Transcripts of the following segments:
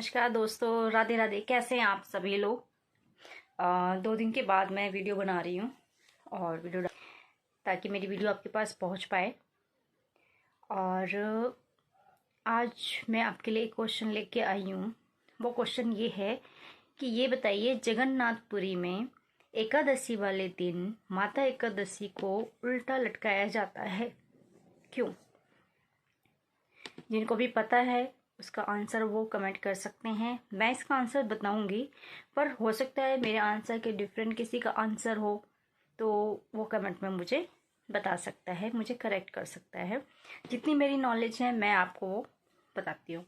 नमस्कार दोस्तों, राधे राधे। कैसे हैं आप सभी लोग। 2 दिन के बाद मैं वीडियो बना रही हूँ और ताकि मेरी वीडियो आपके पास पहुँच पाए। और आज मैं आपके लिए एक क्वेश्चन लेके आई हूँ। वो क्वेश्चन ये है कि ये बताइए, जगन्नाथपुरी में एकादशी वाले दिन माता एकादशी को उल्टा लटकाया जाता है, क्यों? जिनको भी पता है उसका आंसर वो कमेंट कर सकते हैं। मैं इसका आंसर बताऊंगी, पर हो सकता है मेरे आंसर के डिफरेंट किसी का आंसर हो, तो वो कमेंट में मुझे बता सकता है, मुझे करेक्ट कर सकता है। जितनी मेरी नॉलेज है मैं आपको वो बताती हूँ।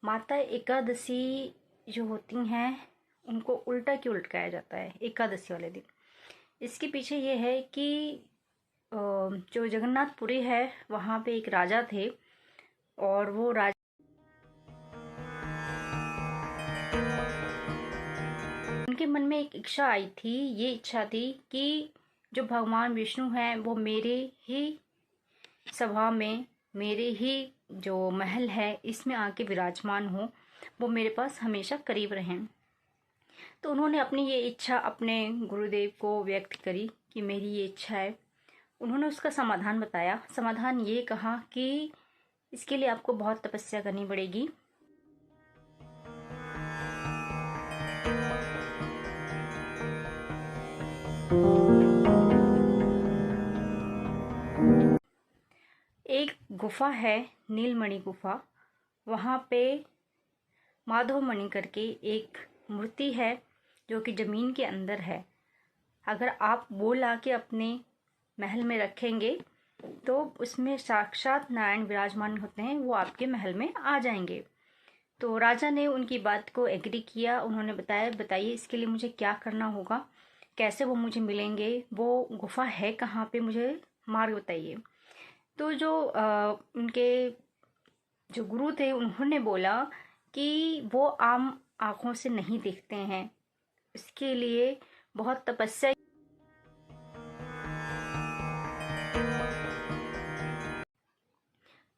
माता एकादशी जो होती हैं उनको उल्टा क्यों लटकाया जाता है एकादशी वाले दिन? इसके पीछे ये है कि जो जगन्नाथपुरी है वहाँ पे एक राजा थे, और वो राजा उनके मन में एक इच्छा आई थी। ये इच्छा थी कि जो भगवान विष्णु हैं वो मेरे ही सभा में, मेरे ही जो महल है इसमें आके विराजमान हो, वो मेरे पास हमेशा करीब रहें। तो उन्होंने अपनी ये इच्छा अपने गुरुदेव को व्यक्त करी कि मेरी ये इच्छा है। उन्होंने उसका समाधान बताया। समाधान ये कहा कि इसके लिए आपको बहुत तपस्या करनी पड़ेगी। एक गुफा है, नीलमणि गुफा। वहाँ पे माधव मणि करके एक मूर्ति है जो कि ज़मीन के अंदर है। अगर आप वो लाके अपने महल में रखेंगे तो उसमें साक्षात नारायण विराजमान होते हैं, वो आपके महल में आ जाएंगे। तो राजा ने उनकी बात को एग्री किया। उन्होंने बताइए इसके लिए मुझे क्या करना होगा, कैसे वो मुझे मिलेंगे, वो गुफा है कहाँ पे, मुझे मार्ग बताइए। तो जो उनके जो गुरु थे उन्होंने बोला कि वो आम आँखों से नहीं देखते हैं, इसके लिए बहुत तपस्या।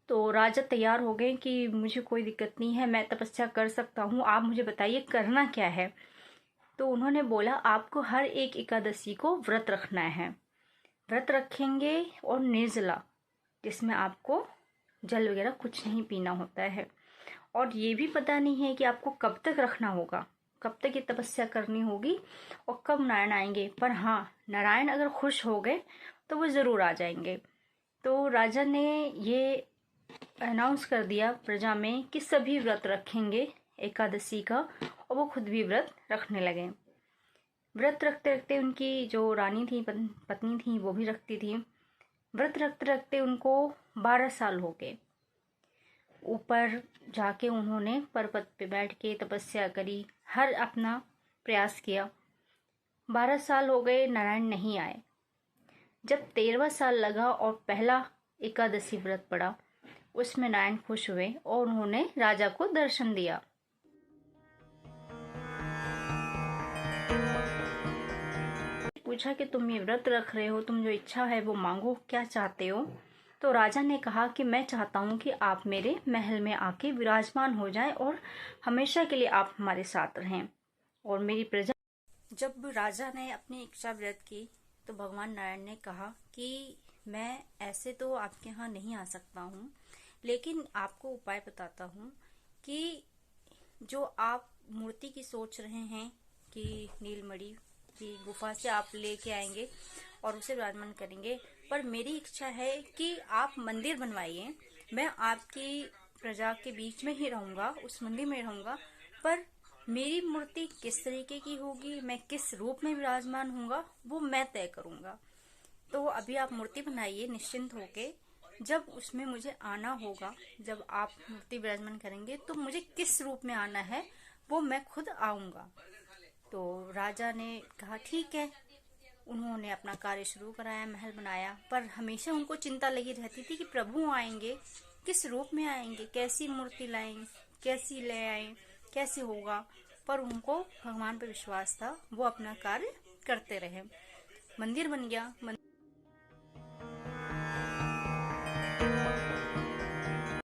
तो राजा तैयार हो गए कि मुझे कोई दिक्कत नहीं है, मैं तपस्या कर सकता हूँ, आप मुझे बताइए करना क्या है। तो उन्होंने बोला आपको हर एक एकादशी को व्रत रखना है। व्रत रखेंगे और निर्जला, जिसमें आपको जल वगैरह कुछ नहीं पीना होता है। और ये भी पता नहीं है कि आपको कब तक रखना होगा, कब तक ये तपस्या करनी होगी और कब नारायण आएंगे। पर हाँ, नारायण अगर खुश हो गए तो वो ज़रूर आ जाएंगे। तो राजा ने ये अनाउंस कर दिया प्रजा में कि सभी व्रत रखेंगे एकादशी का, और वो खुद भी व्रत रखने लगे। व्रत रखते रखते उनकी जो रानी थी, पत्नी थी, वो भी रखती थी। व्रत रखते रखते उनको 12 साल हो गए। ऊपर जाके उन्होंने पर्वत पे बैठ के तपस्या करी, हर अपना प्रयास किया। 12 साल हो गए, नारायण नहीं आए। जब 13वां साल लगा और पहला एकादशी व्रत पड़ा, उसमें नारायण खुश हुए और उन्होंने राजा को दर्शन दिया। पूछा कि तुम ये व्रत रख रहे हो, तुम जो इच्छा है वो मांगो, क्या चाहते हो? तो राजा ने कहा कि मैं चाहता हूँ कि आप मेरे महल में आके विराजमान हो जाएं और हमेशा के लिए आप हमारे साथ रहें और मेरी प्रजा। जब राजा ने अपनी इच्छा व्यक्त की तो भगवान नारायण ने कहा कि मैं ऐसे तो आपके यहाँ नहीं आ सकता हूँ, लेकिन आपको उपाय बताता हूँ कि जो आप मूर्ति की सोच रहे हैं कि नीलमणि की गुफा से आप लेके आएंगे और उसे विराजमान करेंगे, पर मेरी इच्छा है कि आप मंदिर बनवाइए। मैं आपकी प्रजा के बीच में ही रहूंगा, उस मंदिर में रहूंगा, पर मेरी मूर्ति किस तरीके की होगी, मैं किस रूप में विराजमान होऊंगा, वो मैं तय करूंगा। तो अभी आप मूर्ति बनाइए निश्चिंत होके। जब उसमें मुझे आना होगा, जब आप मूर्ति विराजमान करेंगे, तो मुझे किस रूप में आना है वो मैं खुद आऊंगा। तो राजा ने कहा ठीक है। उन्होंने अपना कार्य शुरू कराया, महल बनाया। पर हमेशा उनको चिंता लगी रहती थी कि प्रभु आएंगे, किस रूप में आएंगे, कैसी मूर्ति लाएंगे, कैसी ले आए, कैसे होगा। पर उनको भगवान पर विश्वास था, वो अपना कार्य करते रहे। मंदिर बन गया।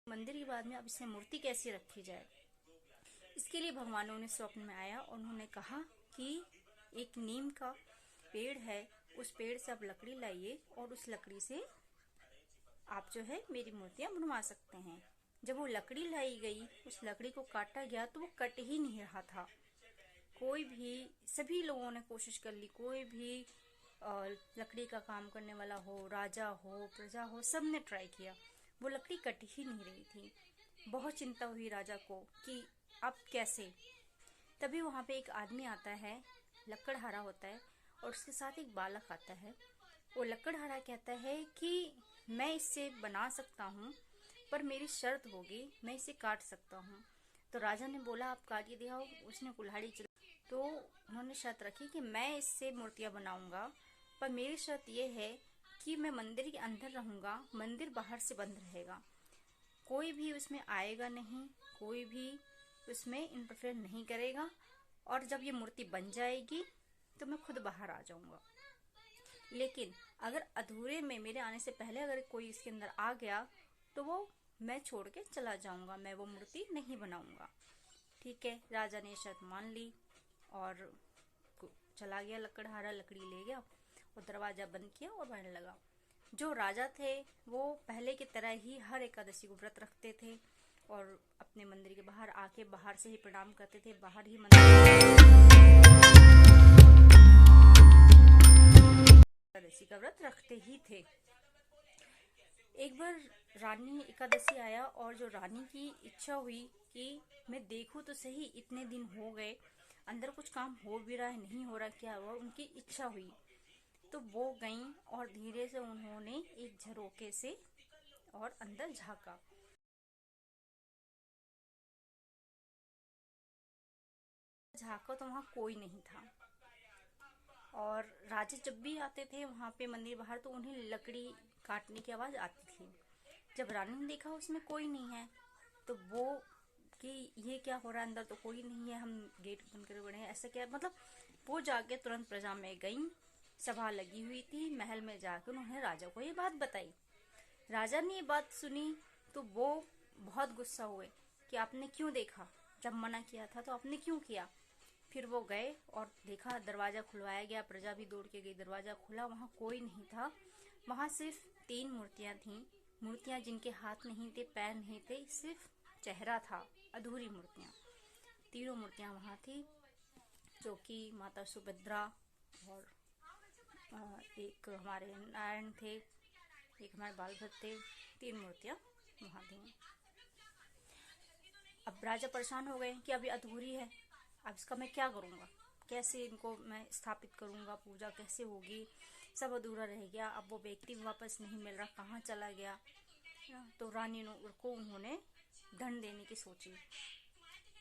मंदिर के बाद में अब इसमें मूर्ति कैसी रखी जाए, इसके लिए भगवान उन्हें स्वप्न में आया और उन्होंने कहा कि एक नीम का पेड़ है, उस पेड़ से आप लकड़ी लाइए और उस लकड़ी से आप जो है मेरी मूर्तियां बनवा सकते हैं। जब वो लकड़ी लाई गई, उस लकड़ी को काटा गया तो वो कट ही नहीं रहा था। कोई भी, सभी लोगों ने कोशिश कर ली, कोई भी लकड़ी का काम करने वाला हो, राजा हो, प्रजा हो, सब ने ट्राई किया, वो लकड़ी कट ही नहीं रही थी। बहुत चिंता हुई राजा को कि अब कैसे। तभी वहाँ पे एक आदमी आता है, लकड़हारा होता है, और उसके साथ एक बालक आता है। वो लकड़हारा कहता है कि मैं इससे बना सकता हूँ, पर मेरी शर्त होगी, मैं इसे काट सकता हूँ। तो राजा ने बोला आप काटिए दिखाओ। उसने कुल्हाड़ी चला, तो उन्होंने शर्त रखी कि मैं इससे मूर्तियाँ बनाऊंगा, पर मेरी शर्त ये है कि मैं मंदिर के अंदर रहूंगा, मंदिर बाहर से बंद रहेगा, कोई भी उसमें आएगा नहीं, कोई भी उसमें इंटरफेयर नहीं करेगा, और जब ये मूर्ति बन जाएगी तो मैं खुद बाहर आ जाऊंगा। लेकिन अगर अधूरे में, मेरे आने से पहले अगर कोई इसके अंदर आ गया तो वो मैं छोड़ के चला जाऊंगा, मैं वो मूर्ति नहीं बनाऊंगा। ठीक है, राजा ने शर्त मान ली और चला गया लकड़हारा, लकड़ी ले गया और दरवाजा बंद किया और बढ़ने लगा। जो राजा थे वो पहले की तरह ही हर एकादशी को व्रत रखते थे और अपने मंदिर के बाहर आके बाहर से ही प्रणाम करते थे, बाहर ही एकादशी का व्रत रखते ही थे। एक बार रानी एकादशी आया और जो रानी की इच्छा हुई कि मैं देखूं तो सही, इतने दिन हो गए, अंदर कुछ काम हो भी रहा है, नहीं हो रहा, क्या हुआ, उनकी इच्छा हुई। तो वो गईं और धीरे से उन्होंने एक झरोके से और अंदर झांका। तो वहां कोई नहीं था। और राजा जब भी आते थे वहां पे मंदिर बाहर, तो उन्हें लकड़ी काटने की आवाज आती थी। जब रानी ने देखा उसमें कोई नहीं है, तो वो कि ये क्या हो रहा है, अंदर तो कोई नहीं है, हम गेट बंद कर बड़े हैं, ऐसा क्या, मतलब वो जाके तुरंत प्रजा में गई। सभा लगी हुई थी महल में, जाकर उन्होंने राजा को ये बात बताई। राजा ने ये बात सुनी तो वो बहुत गुस्सा हुए कि आपने क्यों देखा, जब मना किया था तो आपने क्यों किया। फिर वो गए और देखा, दरवाजा खुलवाया गया, प्रजा भी दौड़ के गई, दरवाजा खुला, वहाँ कोई नहीं था। वहाँ सिर्फ 3 मूर्तियाँ थीं, मूर्तियाँ जिनके हाथ नहीं थे, पैर नहीं थे, सिर्फ चेहरा था, अधूरी मूर्तियाँ। तीनों मूर्तियाँ वहाँ थी, जो कि माता सुभद्रा और एक हमारे नारायण थे, एक हमारे बालभद्र थे, 3 मूर्तियाँ वहाँ थी। अब राजा परेशान हो गए कि अभी अधूरी है, अब इसका मैं क्या करूँगा, कैसे इनको मैं स्थापित करूँगा, पूजा कैसे होगी, सब अधूरा रह गया। अब वो व्यक्ति वापस नहीं मिल रहा, कहाँ चला गया। तो रानी को उन्होंने दंड देने की सोची।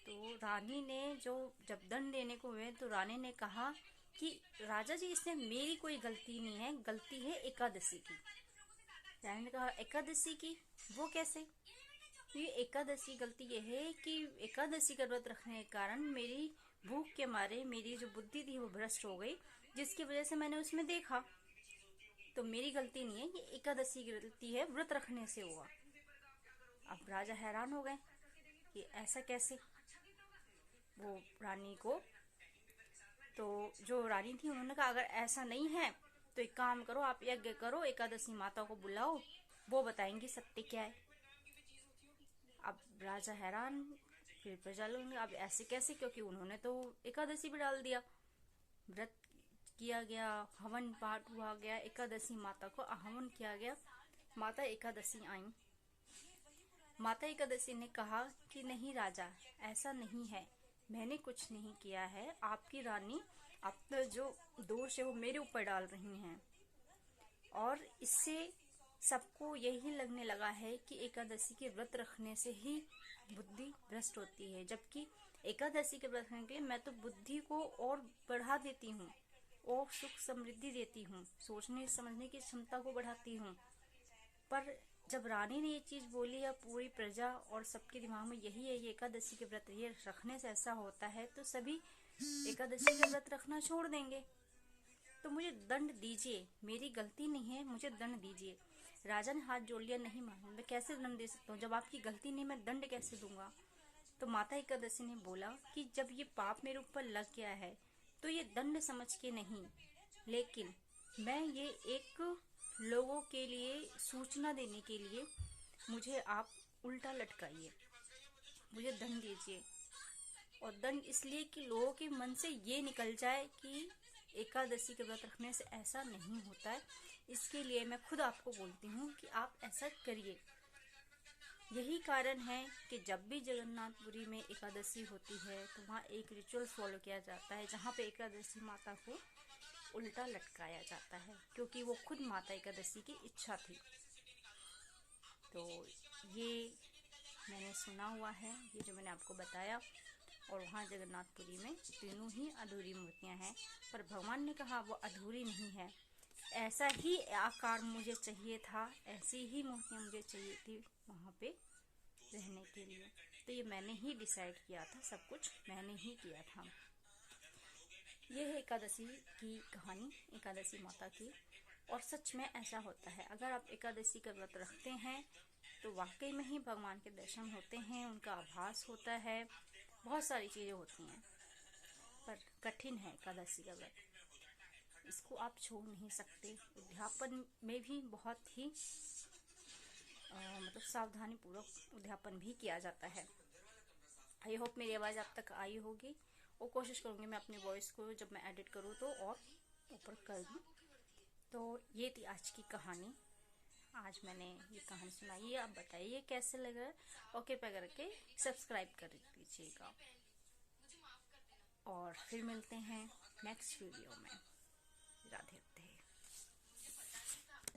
तो रानी ने जब दंड देने को हुए तो रानी ने कहा कि राजा जी, इसमें मेरी कोई गलती नहीं है, गलती है एकादशी की। रानी ने कहा एकादशी की, वो कैसे। ये एकादशी गलती ये है कि एकादशी का व्रत रखने के कारण मेरी भूख के मारे मेरी जो बुद्धि थी वो भ्रष्ट हो गई, जिसकी वजह से मैंने उसमें देखा, तो मेरी गलती नहीं है, ये एकादशी की गलती है, व्रत रखने से हुआ। अब राजा हैरान हो गए कि ऐसा कैसे। वो रानी को, तो जो रानी थी उन्होंने कहा अगर ऐसा नहीं है तो एक काम करो, आप यज्ञ करो, एकादशी माता को बुलाओ, वो बताएंगी सत्य क्या है। अब राजा हैरान, फिर प्रजा लोग अब ऐसे कैसे, क्योंकि उन्होंने तो एकादशी भी डाल दिया। व्रत किया गया, हवन पाठ हुआ गया, एकादशी माता को आहवन किया गया, माता एकादशी आई। माता एकादशी ने कहा कि नहीं राजा, ऐसा नहीं है, मैंने कुछ नहीं किया है, आपकी रानी अपना जो दोष है वो मेरे ऊपर डाल रही हैं, और इससे सबको यही लगने लगा है कि एकादशी के व्रत रखने से ही बुद्धि भ्रष्ट होती है, जबकि एकादशी के व्रत रखने के लिए मैं तो बुद्धि को और बढ़ा देती हूँ और सुख समृद्धि देती हूँ, सोचने समझने की क्षमता को बढ़ाती हूँ। पर जब रानी ने ये चीज बोली, या पूरी प्रजा और सबके दिमाग में यही है ये एकादशी के व्रत ये रखने से ऐसा होता है, तो सभी एकादशी का व्रत रखना छोड़ देंगे, तो मुझे दंड दीजिए, मेरी गलती नहीं है, मुझे दंड दीजिए। राजा ने हाथ जोड़ लिया, नहीं मालूम, मैं कैसे दंड दे सकता हूँ, जब आपकी गलती नहीं, मैं दंड कैसे दूंगा। तो माता एकादशी ने बोला कि जब ये पाप मेरे ऊपर लग गया है तो ये दंड समझ के नहीं, लेकिन मैं ये एक लोगों के लिए सूचना देने के लिए मुझे आप उल्टा लटकाइए, मुझे दंड दीजिए। और दंड इसलिए कि लोगों के मन से ये निकल जाए कि एकादशी के व्रत रखने से ऐसा नहीं होता है। इसके लिए मैं खुद आपको बोलती हूँ कि आप ऐसा करिए। यही कारण है कि जब भी जगन्नाथपुरी में एकादशी होती है तो वहाँ एक रिचुअल फॉलो किया जाता है, जहाँ पे एकादशी माता को उल्टा लटकाया जाता है, क्योंकि वो खुद माता एकादशी की इच्छा थी। तो ये मैंने सुना हुआ है, ये जो मैंने आपको बताया। और वहाँ जगन्नाथपुरी में तीनों ही अधूरी मूर्तियाँ हैं, पर भगवान ने कहा वो अधूरी नहीं है, ऐसा ही आकार मुझे चाहिए था, ऐसी ही मूर्तियाँ मुझे चाहिए थी वहाँ पे रहने के लिए। तो ये मैंने ही डिसाइड किया था, सब कुछ मैंने ही किया था। ये है एकादशी की कहानी, एकादशी माता की। और सच में ऐसा होता है, अगर आप एकादशी का व्रत रखते हैं तो वाकई में ही भगवान के दर्शन होते हैं, उनका आभास होता है, बहुत सारी चीज़ें होती हैं। पर कठिन है एकादशी का व्रत, इसको आप छोड़ नहीं सकते। उद्यापन में भी बहुत ही मतलब सावधानी पूर्वक उद्यापन भी किया जाता है। आई होप मेरी आवाज़ आप तक आई होगी, और कोशिश करूँगी मैं अपनी वॉइस को जब मैं एडिट करूँ तो और ऊपर कर दूँ। तो ये थी आज की कहानी, आज मैंने ये कहानी सुनाई है। आप बताइए कैसे लगा, और कृपया करके सब्सक्राइब कर दीजिएगा। और फिर मिलते हैं नेक्स्ट वीडियो में। राधे।